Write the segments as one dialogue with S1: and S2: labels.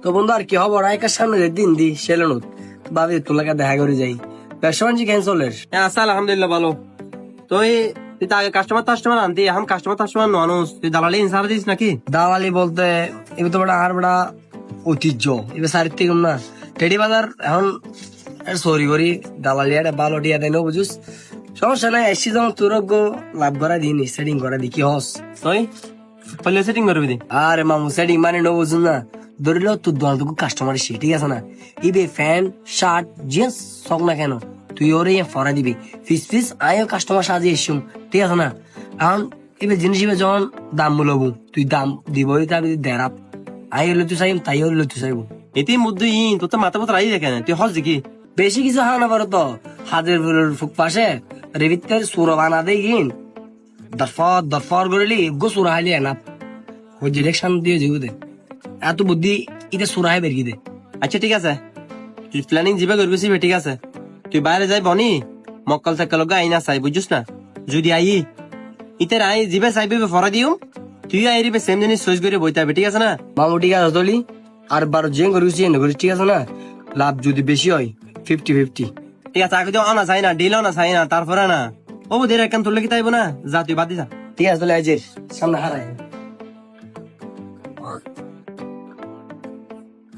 S1: তো বন্ধু আর কি হবো রায়কার সামনে দিন দি সেলেনুত ভাবি তোর লাগে দেখা করে যাই ব্যবসা বাণিজ্য ক্যান্সলের
S2: আছে আলহামদুলিল্লাহ ভালো। তুই তুই তো আগে কাস্টমার আনতি, এখন কাস্টমার মানুষ, তুই দালালি ইনসার দিস নাকি?
S1: দালালি বলতে এবার তো বড় আর বড় ঐতিহ্য এবার সারির থেকে না টেডি বাজার এখন সরি করি দালালি একটা ভালো টিয়া দেয় বুঝুস সমস্যা নাই এসছি যেমন তোর লাভ করা দিন সেটিং করা দি কি হস
S2: তুই পহলে সেটিং করবি দি।
S1: আরে মামু সেটিং মানে নো বুঝুন না ধরিল তোর দোকান কাস্টমার এসে ঠিক আছে না ইবে ফ্যান শার্ট জিন্স সক না কেন তুই ওরে ফরা দিবি ফিস আয়ও কাস্টমার সাজিয়ে এসুম ঠিক আছে না এখন এবার জিনিস এবার যখন দাম বলবো তুই দাম দিবই তাবি দেরাপ আই হলে তুই চাইম তাই হলে তুই চাইবো
S2: এতে মধ্যে তোর তো মাথা পথ রাই দেখে না, তুই হস দেখি
S1: বেশি কিছু হা না পারো তো হাতের ফুলের ফুক পাশে রেবিতের সুর বানা দেই গিন দরফর গড়লি গো সুরা হাইলি না ওই ডিরেকশন দিয়ে যাবো দে এত বুদ্ধি এটা সুরা হাই বেরিয়ে দে
S2: আচ্ছা ঠিক আছে, তুই প্ল্যানিং যিবা করবি ঠিক আছে, তুই বাইরে যাই বনি মক্কল থাকাল আইনা চাই বুঝছিস না, যদি আই ইতার আই যিবা চাইবি ফরা দিও তুই আইরিবে সেম জিনিস চয়েস করে বইতে হবে ঠিক আছে না?
S1: মামু ঠিক আছে তলি আর বারো জেন করিস ঠিক আছে না লাভ যদি বেশি হয় 50-50
S2: ঠিক আছে, আগে তো আনা চাই না ডিল না চাই না তারপরে না ও দের একখান তোর লেগে তাইব না, যা তুই বাদ দি যা।
S1: ঠিক আছে তাহলে আজের সামনে হারাই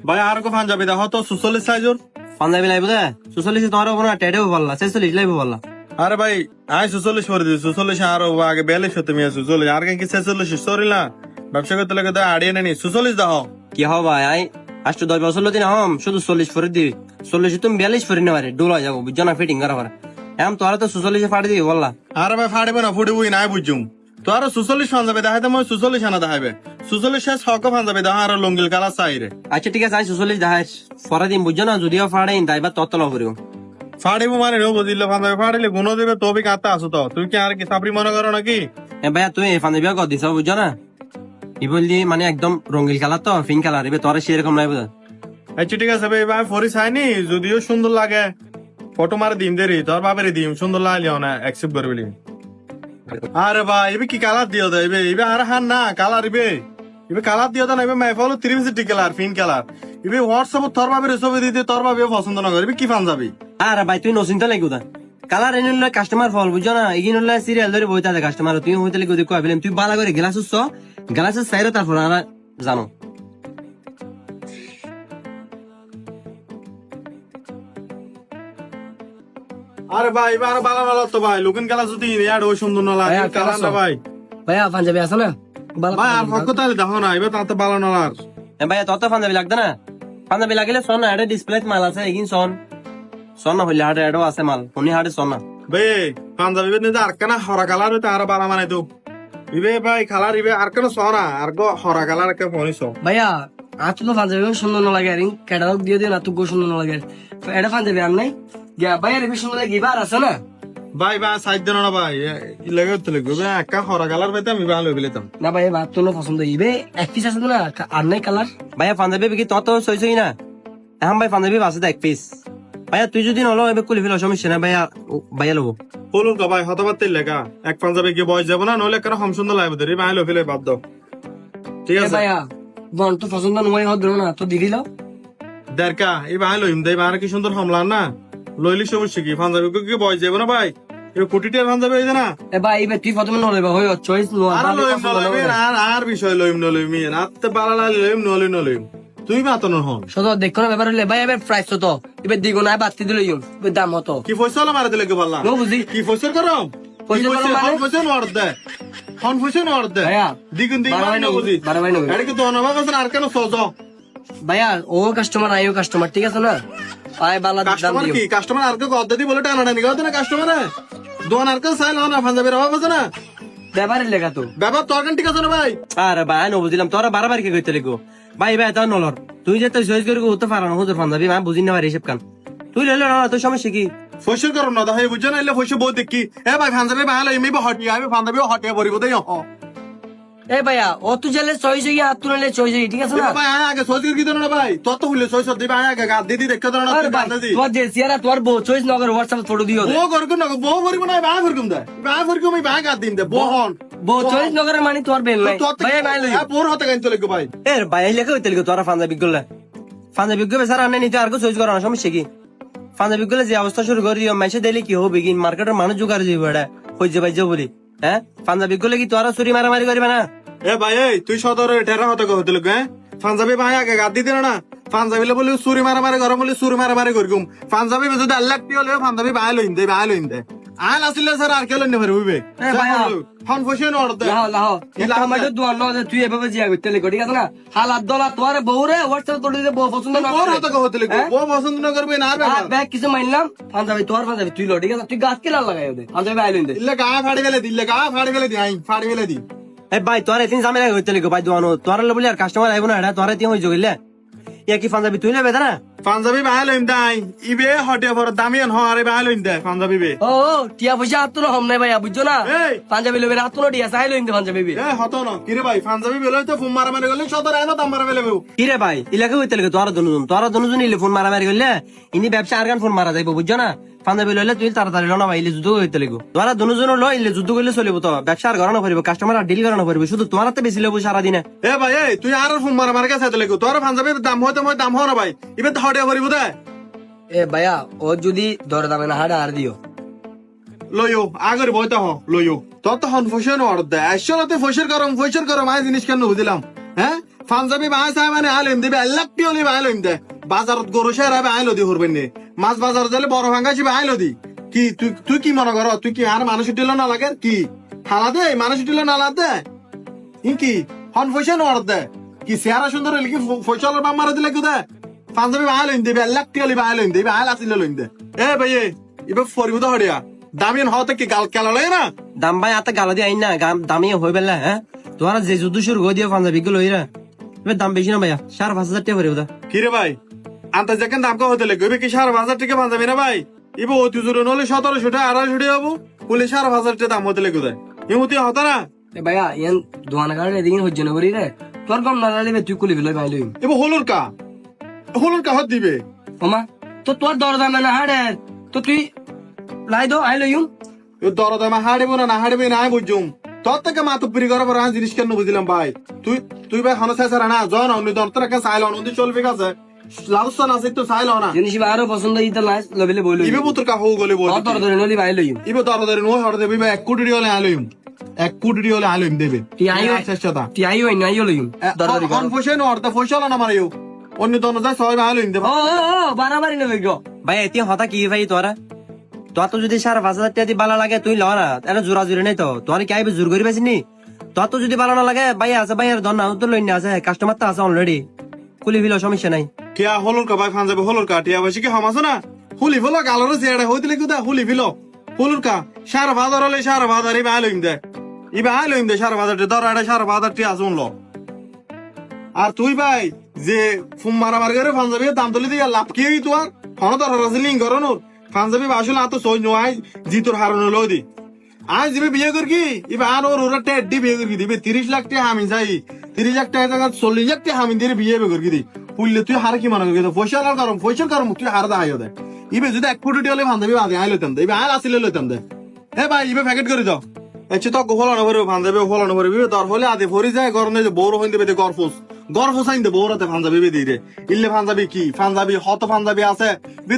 S3: ভাই আর কো পাঞ্জাবি দেখো তো 44 সাইজর
S2: পাঞ্জাবি লাইব দে 44 তোমার কোনো টেডেও বললা 46 লাইব বললা।
S3: আরে ভাই আই 44 করে দিছি 44 আর আগে 42 হতে মিয়া 44 আর কি 46 সরি না ব্যবসা করতে লাগে তো আড়িয়ে নেনি 44 দাও
S2: কি হব ভাই আই আজ 10 বছর দিন হম শুধু 40 ফরে দিবি 40 তুমি 42 ফরে নেবারে ডোলা যাবো বুঝছো না ফিটিং করা পারে এম তোরা তো 46 ফাড়ি দিবি বললা।
S3: আরে ভাই ফাড়িবে না ফুড়িবই নাই বুঝুম তো আর 44 পাঞ্জাবি দেখাইতে মই 46 আনা দেখাইবে 46 শেষ হক পাঞ্জাবি দেখা আর লঙ্গিল কালা চাইরে
S2: আচ্ছা ঠিক আছে আই 46 দেখাই ফরা দিন বুঝছো না যদিও ফাড়াইন তাইবা ততলা করিও
S3: ফাড়িব মানে নো বুঝিলে পাঞ্জাবি ফাড়িলে গুণ দিবে তবে কাতে আসো তো তুমি কি আর কি সাবরি মনে করো নাকি?
S2: এ ভাইয়া তুমি এই পাঞ্জাবি কর দিছ বুঝছো না ই বললি মানে একদম রঙিল কালার তো পিঙ্ক কালার এবার তোরা সেরকম নাই বুঝা।
S3: আচ্ছা ঠিক আছে ভাই ভাই ফরি চাইনি যদিও সুন্দর লাগে ফটো মারে দিম দেরি তোর বাবারে দিম সুন্দর লাগলিও না অ্যাকসেপ্ট করবি। আরে ভাই এবে কি কালার দিও দে এবে আর হান না কালার এবে কালার দিও না এবে মাই ফলো 360 কালার পিঙ্ক কালার এবে হোয়াটসঅ্যাপ তোর বাবারে ছবি দিতে তোর বাবে পছন্দ না করবি কি পাঞ্জাবি।
S2: আরে ভাই তুই নচিন্তা লাগু দা কালার এনে কাস্টমার ফল বুঝছো না এগিন সিরিয়াল ধরে বইতে আছে কাস্টমার তুই হইতে লাগু দেখো আইবেন তুই বালা করে গ্লাস উচ্ছ গ্লাসের সাইরে তারপর আমরা জানো।
S3: আরে ভাই এবার বালা বালা তো ভাই লুকিন কালার যদি ইয়ার ওই সুন্দর না লাগে কালার না ভাই
S1: ভাইয়া পাঞ্জাবি আছে না
S3: ভাই আর ফক তাহলে দেখো না এবার তাতে বালা না আর
S2: এ ভাই তত পাঞ্জাবি লাগবে না পাঞ্জাবি লাগিলে শোন না এটা ডিসপ্লে মাল আছে এগিন শোন না হইলে হাটে এটাও আছে মাল উনি হাটে শোন না
S3: বে পাঞ্জাবি বেদনে আর কেনা হরা কালার হইতে আর বালা মানে তো ইবে ভাই কালার ইবে আর কেন সরা আর গো হরা কালার কে ফনিস
S1: ভাইয়া আর তো পাঞ্জাবি সুন্দর না লাগে আর ক্যাটালগ দিয়ে দিও না তো সুন্দর না লাগে এটা পাঞ্জাবি আর নাই গিয়া ভাইয়া রেবি সুন্দর লাগে এবার আছে না
S3: ভাই ভাই সাইড দেন না ভাই কি লাগে তো লাগবে ভাই একা হরা কালার পাইতাম আমি ভালো পেলাম
S1: না ভাই ভাত তো পছন্দ ইবে এক পিস আছে না আর নাই কালার
S2: ভাইয়া পাঞ্জাবি বিকি তত সইছই না এখন ভাই পাঞ্জাবি আছে এক পিস ভাইয়া তুই যদি নলো এবার কুলি ফেলো সমস্যা না ভাইয়া লবো
S3: বলুন তো ভাই হতবাদ তেল লেখা এক পাঞ্জাবি কি বয়স যাবো না নইলে কেন হম সুন্দর লাগবে ধরে ভাই লো ফেলে বাদ দাও ঠিক আছে
S1: ভাইয়া বন তো পছন্দ নয় হদ না তো দিদিল
S3: দেরকা এই ভাই লইম দেই ভাই কি সুন্দর হমলা না লইলি সমস্যা কি পাঞ্জাবি কি বয়স যাবো না ভাই এ কোটিটার পাঞ্জাবি হইছে না
S1: এ ভাই এবার তুই প্রথমে নলইবা হই চয়েস নো
S3: আর লইম নলইম আর বিষয় লইম নলইম আত্তে বালা লইম নলইম তুমি মাতন হন
S1: শত দেখো না ব্যাপার হলে ভাই এবার প্রাইস তো এবার দিগো না বাতি দিল এবার দাম হতো
S3: কি পয়সা হলো মারা দিলে কি বললাম
S1: নো বুঝি
S3: কি পয়সা করম
S1: পয়সা করম মানে?
S3: পয়সা নড় দে হন পয়সা নড় দে
S1: ভাইয়া,
S3: দ্বিগুণ
S1: বারো ভাই
S3: না
S1: নয়,
S3: বুঝি
S1: বারো ভাই নয়।
S3: এটা কি তো অনবা কাছে আর কেন সজ
S1: ভাইয়া ও কাস্টমার আইও কাস্টমার ঠিক আছে না আই বালা দাম
S3: কাস্টমার
S1: দিও
S3: কি কাস্টমার আর কে গদ্দা দি বলে টানা টানি গাও না কাস্টমার দোন আর কে সাইল না পাঞ্জাবের অভাব আছে না
S1: ব্যাপারের লেখা তো
S3: ব্যাপার তো ঠিক আছে না ভাই
S2: আরে ভাই নো বুঝলাম তোরা বারবার কি কইতে লাগো ভাই ভাই তোর নলর তুই যে তুই চয়েস করে হতে পারো না হুজুর পাঞ্জাবি আমি বুঝি না পারি হিসাব কান তুই লইলো না তোর সমস্যা কি
S3: ফসল করো না দাই বুঝছ না এলে ফসল বহুত দেখি এ ভাই পাঞ্জাবি ভাই লইমি হটি আইবে পাঞ্জাবি হটিয়া পড়িব দেই
S1: এ ভাইয়া ও তুই জেলে চয়েস হই আর তুই নিলে চয়েস হই ঠিক আছে না
S3: ভাই আগে সজগির কি দেন না ভাই তত হইলে 600 দিবা আগে গা দিদি দেখতে দেন না
S1: আরে ভাই তোমার যে সিয়ারা তোমার বউ চয়েস নগর হোয়াটসঅ্যাপ ফটো দিও
S3: বো করকু না বো করিব না ভাই ফরকুম দে ভাই ফরকুম আমি ভাই গা দিন দে বহন
S1: বউ চয়েস নগরের মানে তোমার বেল নাই ভাইয়া ভাই লই
S3: পোর হতে গাইন চলে গো ভাই
S2: এর ভাই লেখা হইতে লাগো তোরা পাঞ্জাবি গুলা পাঞ্জাবি গুলো বেচারা আনে নিতে আর চয়েস করানো সমস্যা কি পাঞ্জাবি গুলো যে অবস্থা শুরু করি মেসে দিলে কি হবে কি মার্কেটের মানুষ জোগাড় যাবে এটা হইছে পাইছে বলি হ্যাঁ পাঞ্জাবি গুলো কি তোরা চুরি মারামারি করবে না
S3: এ ভাই এই তুই সদরের টেরা হতে হতে লোক হ্যাঁ পাঞ্জাবি ভাই আগে গাদ দিতে না পাঞ্জাবি বলি চুরি মারামারি গরম বলি চুরি মারামারি করিম পাঞ্জাবি যদি আল্লাহ হলেও পাঞ্জাবি ভাই লইন দে ভাই লইন দে আল আসলে স্যার আর কে লইন পারে হইবে ফোন ফসে নড়তে
S1: তুই এভাবে জিয়া করতে লেগো ঠিক আছে না হালাত দলা তোর বউরে হোয়াটসঅ্যাপ তোর দিতে বউ পছন্দ না
S3: ওর হতে হতে লিখো ও পছন্দ না করবে না আর
S1: ব্যাগ কিছু মানলাম পাঞ্জাবি তোর পাঞ্জাবি তুই লো ঠিক আছে তুই গাছ কি লাগাই ওদের পাঞ্জাবি আইলেন দে
S3: ইল্লে গা ফাড়ি ফেলে দিলে গা ফাড়ি ফেলে দি আই ফাড়ি ফেলে দি
S2: এই ভাই তোর এদিন ঝামেলা হইতে লিখো ভাই দোয়ানো তোর বলি আর কাস্টমার আইব না এটা তোর এদিন হয়ে জগিলে ইয়া কি পাঞ্জাবি তুই নেবে না
S3: পাঞ্জাবি ভাই লইন দাই ইবে হটে পর দামিয়ান হরে ভাই লইন দে পাঞ্জাবি বে
S1: ও টিয়া পয়সা হাতুনো হম নাই ভাইয়া বুঝছো না
S3: এই।
S1: পাঞ্জাবি লোবে হাতুনো টিয়া চাই লইন দে পাঞ্জাবি বে
S3: এ হতো না কিরে ভাই পাঞ্জাবি বেলই তো ফুম মারা মারি গেলে সদর আইনো দাম মারা ফেলে
S2: কি রে ভাই ইলাকে হইতে লিখো তোরা দুজন ইলে ফোন মারামারি করলে ইনি ব্যবসা আর গান ফোন মারা যাইব বুঝছো না পাঞ্জাবি লইলে তুই তাড়াতাড়ি লনা ভাই ইলে যুদ্ধ হইতে লিখো তোরা দুজন লই ইলে যুদ্ধ করলে চলিব তো ব্যবসা আর গড়ানো পারিব কাস্টমার আর ডিল করানো পারিব শুধু তোমার তো বেশি লেবু সারাদিনে
S3: এ ভাই এই তুই আর ফুম মারা মারি গেছে লাগো তোর পাঞ্জাবির দাম হইতে মই দাম হও না ভাই ইবে তো হটে ভরিব দে
S1: এ ভাইয়া ও যদি দর দামে না হাড়া আর দিও
S3: লইও আগর বইতে হ লইও তোর তো হন ফসন অর্ডার দে আসলে ফসর করম আই জিনিস কেন বুঝলাম হ্যাঁ পাঞ্জাবি ভাই চাই মানে আলম দিবে লাখ টিওলি ভাই আলম দে বাজারত গরু শেয়ার হবে আইলো দি হরবেন নে মাছ বাজার দিলে বড় ভাঙ্গাছি আইলো দি কি তুই কি মনে কর তুই কি আর মানুষ দিল না লাগে কি হালা দে মানুষ দিল না দে কি হন ফসন অর্ডার দে কি চেহারা সুন্দর হইলে কি ফসলের বাম মারা দিলে দে পাঞ্জাবি ভাই লইন দিবে লাখ টিওলি ভাই লইন দিবে আইল আসিলে লইন দে এ ভাই ইবে ফরিব হড়িয়া দামিয়ান হতে কি গাল কেলা লয় না
S2: দাম ভাই আতে গালা দিয়ে আইন না দামি হইবে না হ্যাঁ তোরা যে যুদ্ধ শুরু করে দিয়ে পাঞ্জাবি গুলো লইরা এবার দাম বেশি না ভাইয়া 5,500 টাকা পড়ে ওটা
S3: কিরে ভাই আন্তা যেখানে দাম হতে লাগবে এবার কি 5,500 টাকা পাঞ্জাবি না ভাই ইবো অতি জোরে নলে 1700 টাকা 250 টাকা হবো বলে 5,500 টাকা দাম হতে লাগবে এমতি হতো না
S1: এ ভাইয়া ইয়ান দোয়ানা কারণে এদিকে হজ্জ না করি রে তোর কম না লাগলে তুই কুলি লই ভাই লই
S3: এবার হলুর কা হাত দিবে
S1: ওমা তো তোর দর দামে না হাড়ে তো তুই লাই দো আই লইম
S3: দরদামে হাড়িব না হাড়িবে না বুঝুম তোর থেকে মাতুপুরি করার পর আমি জিনিস কেন বুঝলাম ভাই তুই ভাই হনসে সারা না জন অন্য দরতর একটা সাইল অন্য চলবে কাছে লাউসান আছে তো সাইল না
S1: জিনিস আরো পছন্দ ইতা লাইস লবিলে বই লই
S3: ইবে পুত্র কা হো গলে বল
S1: দর ধরে নলি ভাই লইম
S3: ইবে দরদারে নো হড় দেবে 1 কোটি হলে আলইম 1 কোটি হলে আলইম দেবে
S1: তুই আইও
S3: চেষ্টা
S1: তুই আইও নাই লইম দর ধরে
S3: অন ফসেন অর্থ ফসল না মারিও অন্য দন যায় সবাই আলইম দেবে
S1: ও বারাবারি লই গো
S2: ভাই এতে হতা কি ভাই তোরা তোর তো যদি 5,500 টাকা দিয়ে বালা লাগে তুই ল না এটা জোরা জোরে নেই তো তোর কি আইবে জোর করি পাইছিনি তোর তো যদি বালা না লাগে ভাই আছে ভাই আর দন না তো লইন আছে কাস্টমার তো আছে অলরেডি কুলি ফিল সমস্যা নাই
S3: কিয়া হলুর কা ভাই ফানজাবে হলুর কা টিয়া বসে কি হামাছ না হুলি ফিলো গালর জেড়া হইতলে কুদা হুলি ফিলো হলুর কা 5,500 হলে 5,500 ইবা আলইম দে 5,500 দরাড়া 5,500 টিয়া শুনলো আর তুই ভাই যে ফুম মারামারি করে ফানজাবি দাম তুলি দিয়া লাভ কি তোর ফোন তো রাজলিং করনোর পাঞ্জাবি আসলে আতো সই নয় জিতোর হারানো লদি আজ দিবে বিয়ে করকি ইবে আর ওরা টেড্ডি বিয়ে করকি দিবে 30 লাখ টাকা আমি চাই 30 লাখ টাকা জায়গা 40 লাখ টাকা আমি দিয়ে বিয়ে করকি দি পুললে তুই হার কি মনে করবি পয়সা কারণ তুই হার দা আইও দে ইবে যদি 1 কোটি হলে পাঞ্জাবি বাদে আই লইতাম দে ইবে আর আসলে লইতাম দে হে ভাই ইবে প্যাকেট করে দাও এচ্ছে তো ফলানো করবে পাঞ্জাবি ফলানো করবে দর হলে আদে ফরি যায় গরনে যে বড় হইন দেবে গরফুস আইন দে বড়তে পাঞ্জাবি দিয়ে দে ইল্লে পাঞ্জাবি কি পাঞ্জাবি হত পাঞ্জাবি আছে বে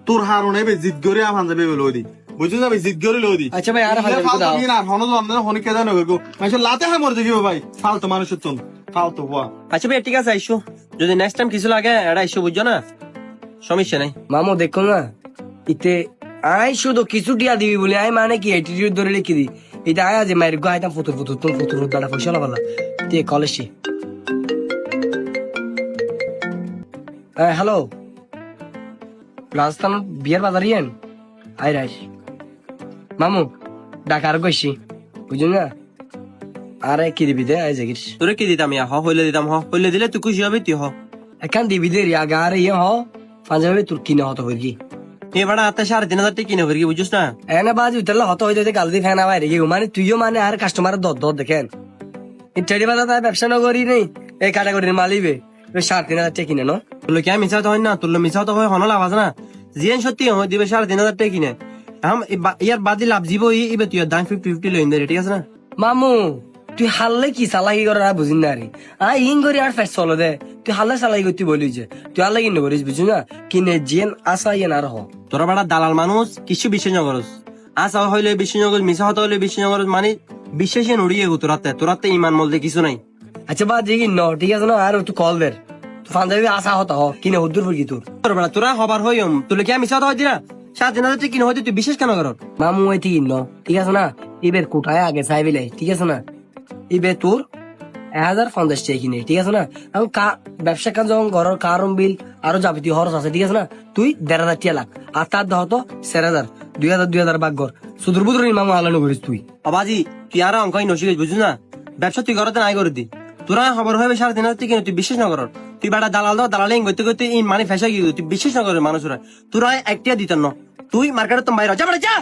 S3: তোর হারনে বে জিদ করে পাঞ্জাবি লই দি বুঝছ যাবে জিদ করে লই দি
S1: আচ্ছা ভাই আর
S3: পাঞ্জাবি না হন তো হনি কে জানো গো মানে লাতে হ্যাঁ মরে যাবে ভাই ফালতু মানুষের চল ফালতু হওয়া
S2: আচ্ছা ভাই ঠিক আছে আইসো যদি নেক্সট টাইম কিছু লাগে এটা আইসো বুঝছো না সমস্যা নাই
S1: মামু দেখো না ইতে আই শুধু কিছু টিয়া দিবি বলে আই মানে কি অ্যাটিটিউড ধরে লিখি দি এটা আয় যে মায়ের গো আইতাম ফুতুর দাঁড়া পয়সা লাগালা তে কলেজে হ্যালো রাজস্থান বিয়ার বাজার ইয়েন আই রাইস মামু ডাকার গইছি বুঝুন না আরে কি দিবি দে আই জাগিস
S2: তোরে কি দিতাম ইয়া হইলে দিতাম হইলে দিলে তুই খুশি হবে তুই
S1: এখান দিবি দে রিয়া গার ইয়ে পাঞ্জাবি তোর কিনে হতো হইকি
S2: এবার হাতে 3,500 টাকা কিনে হইকি বুঝছিস না
S1: এনে বাজ উতরলে হতো হইতে গাল দি ফেনা বাইরে গিয়ে মানে তুইও মানে আর কাস্টমারের দর দেখেন ইত্যাদি বাজার তাই ব্যবসা না করি নেই এই ক্যাটাগরির মালিবে 3,500 টাকা কিনে ন
S2: তুলো কি মিছাও তো হয় না তুলো মিছাও তো হয় হনলা আওয়াজ না জিয়ান সত্যি হয় দিবে 3,500 টাকা কিনে ইয়ার বাদি লাভ জীব ইবে তুই দাম 50 লইন দে ঠিক আছে না
S1: মামু তুই হারলে কি চালাকি করে আর বুঝিন না রে ইন করি আর ফেস চলো দে তুই হারলে চালাকি করতে বলি যে তুই হারলে কিনে করিস বুঝি না কিনে জেন আসা ইয়ে না রহ
S2: তোরা বেটা দালাল মানুষ কিছু বিশ্বাস নগরস আসা হইলে বিশ্বাস নগর মিশা হতে হইলে বিশ্বাস নগর মানে বিশ্বাসে নড়িয়ে গো তোরাতে ইমান বলতে কিছু নাই।
S1: আচ্ছা বা দেখি ন ঠিক আছে না আর তুই কল দের তুই ফান্দাবি আসা হতা হ কিনে হুদ্দুর ফুরকি তোর
S2: তোর বেটা তোরা হবার হইম তোলে কি আমি মিশা হতে হইতি না সাত দিন তুই কিনে হইতে তুই বিশ্বাস কেন কর?
S1: মামু ওই ঠিক ন ঠিক আছে না এবার কোটায় আগে চাইবিলে ঠিক আছে না এবার তোর 1050 টাকা কিনে ঠিক আছে না আমি ব্যবসা কাজ যখন ঘরের কারণ বিল আরো যাবতীয় খরচ আছে ঠিক আছে না তুই 1,500 টাকা লাখ আর তার দহ তো 4,000 2,000 বাগ ঘর সুদূর বুদুর মামু আলানো করিস তুই
S2: বাবাজি তুই আর অঙ্কাই নসিস বুঝছিস না ব্যবসা তুই ঘরতে নাই করে দি তোরা খবর হইবে সারা দিন তুই কিনে তুই বিশ্বাস না কর তুই বেটা দালাল দাও দালালে করতে করতে ইন মানে ফেসা গিয়ে তুই বিশ্বাস না করে মানুষরা তোরা একটিয়া দিত না তুই মার্কেটে তো বাইরে যা বেটা যা